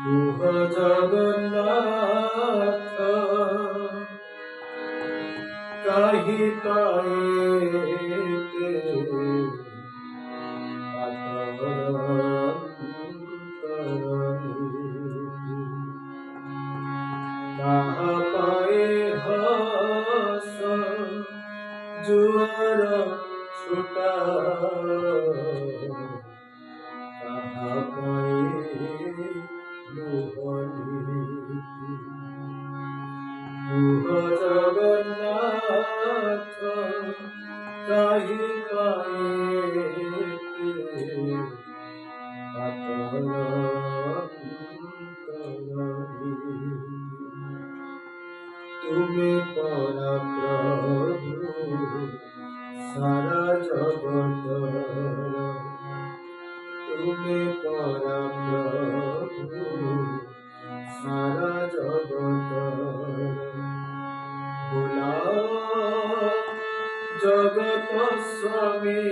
কুহ জগন্নাথ কাহি পায়েতে তাহা পায়ে হস জুয়ার ছুটা তাহা পায়ে মোহনীতি কুহ জগন্নাথ কাহি পায়েতে তুমি পরা প্রভু সারা জগতর তুমি পরা প্রভু সারা জগতর বুলাও জগত স্বামী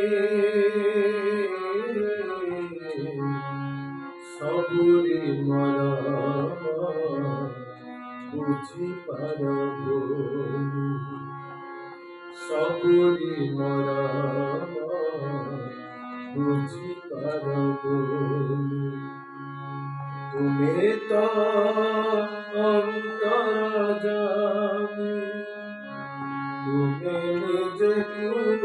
সবুরি মরম বুঝি পারবো সবুরি মরম বুঝি পারবো তুমি তো অন্তর্যামী তুমি নিজে কুহ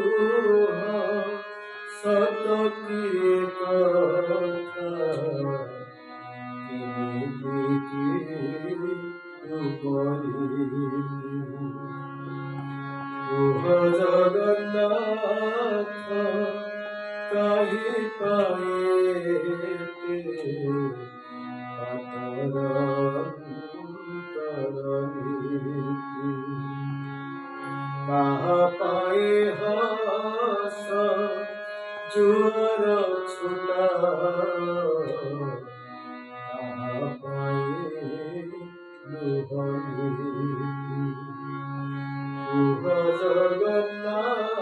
সত কি কথা কি কুহ জগন্নাথ কাহি পায়েতে কাহা পায়ে হস জুয়ার ছুটা কাহা পায়ে মোহনীতি কুহ জগন্নাথ